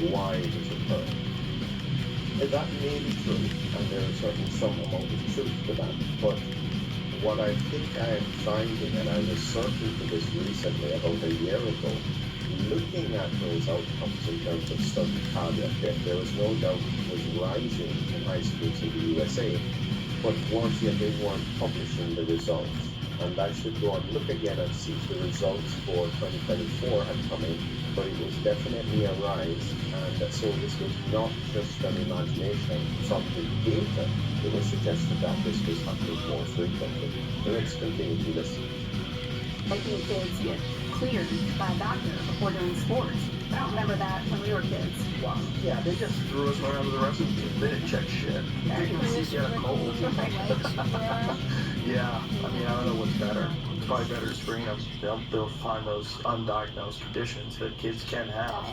why it is occurring. That may be true, and there is certainly some amount of truth to that, but what I think I am finding, and I was certain to this recently, about a year ago, looking at those outcomes in terms of study cardiac death, there was no doubt it was rising in high schools in the USA, but worse yet, they weren't publishing the results. And I should go and look again and see if the results for 2024 had come in, but it was definitely a rise. And so this was not just an imagination from the data. It was suggested that this was happening more frequently. Let's continue to listen. Making kids get cleared by a doctor before doing sports. I don't remember that when we were kids. Wow. Yeah, they just threw us right under the rest of the team. They didn't check shit. They didn't see if you had a cold. Yeah, I mean, I don't know what's better. It's probably better to screen them. They'll find those undiagnosed conditions that kids can have.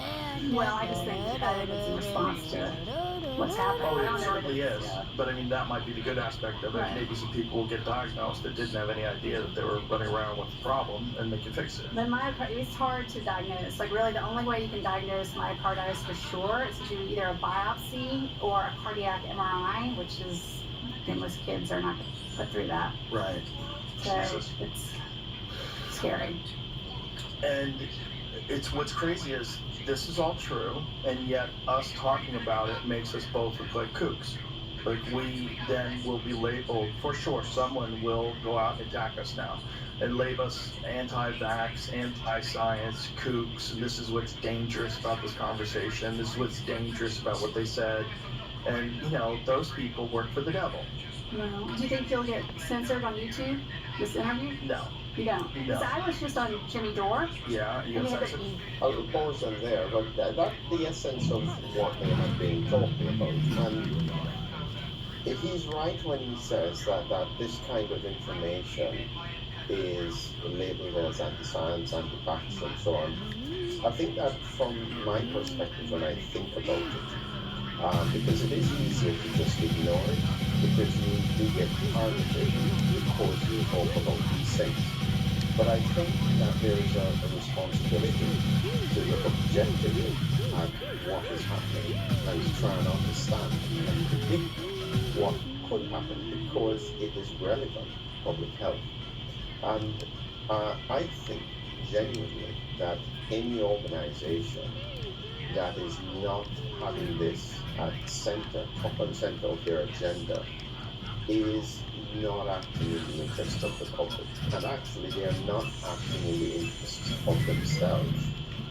Well, I just think that it's in response to what's happening. Oh, I it don't know what certainly it is. But I mean, that might be the good aspect of it. Right. Maybe some people will get diagnosed that didn't have any idea that they were running around with the problem, and they can fix it. Then it's hard to diagnose. Like really, the only way you can diagnose myocarditis for sure is to do either a biopsy or a cardiac MRI, which is, I think most kids are not put through that. Right. So Jesus. it's scary. And it's what's crazy is this is all true, and yet us talking about it makes us both look like kooks. Like we then will be labeled, for sure, someone will go out and attack us now and label us anti-vax, anti-science, kooks, and this is what's dangerous about this conversation, this is what's dangerous about what they said. And, you know, those people work for the devil. No. Do you think you'll get censored on YouTube, this interview? No. You don't? No. Because I was just on Jimmy Dore. Yeah, you got censored. I'll pause on there, but that's the essence of what they have been talking about. And he's right when he says that this kind of information is labeled as anti-science, anti-vax, and so on. I think that from my perspective, when I think about it, because it is easier to just ignore it, because you get targeted because you talk about these things. But I think that there is a responsibility to look objectively at what is happening and to try and understand and predict what could happen, because it is relevant to public health. And I think genuinely that any organization that is not having this at center, top and center of their agenda, is not acting in the interest of the public. And actually, they are not acting in the interests of themselves,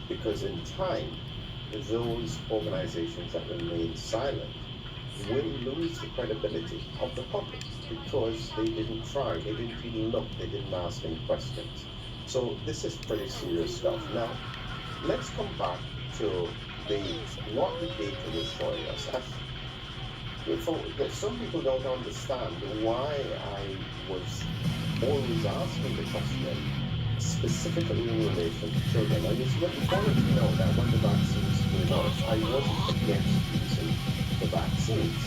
because in time, those organizations that remain silent will lose the credibility of the public, because they didn't try, they didn't even look, they didn't ask any questions. So this is pretty serious stuff. Now, let's come back to what the data was showing us. Some people don't understand why I was always asking the question specifically in relation to children. And it's important to know that when the vaccines came out, I wasn't against using the vaccines.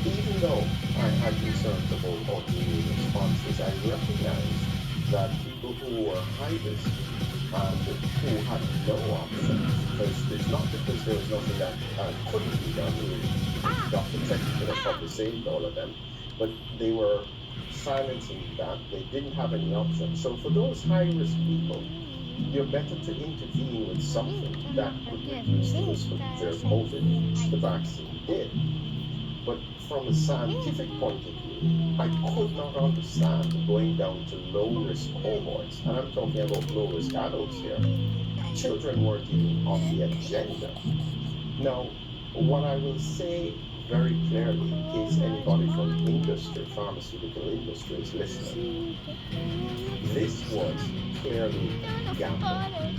Even though I had concerns about autoimmune responses, I recognized that people who were high risk and who had no options, because it's not because there was nothing that couldn't be done. Dr. Tretton could have probably saved all of them, but they were silencing that. They didn't have any options. So for those high-risk people, you're better to intervene with something that would reduce the risk of their COVID, which the vaccine did. But from a scientific point of view, I could not understand going down to low-risk cohorts, and I'm talking about low-risk adults here. Children weren't even on the agenda. Now, what I will say very clearly, in case anybody from industry, pharmaceutical industry is listening, this was clearly gambling.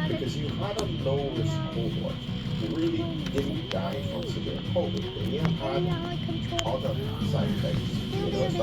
Because you had a low-risk cohort who really didn't die from severe COVID. They had other side effects,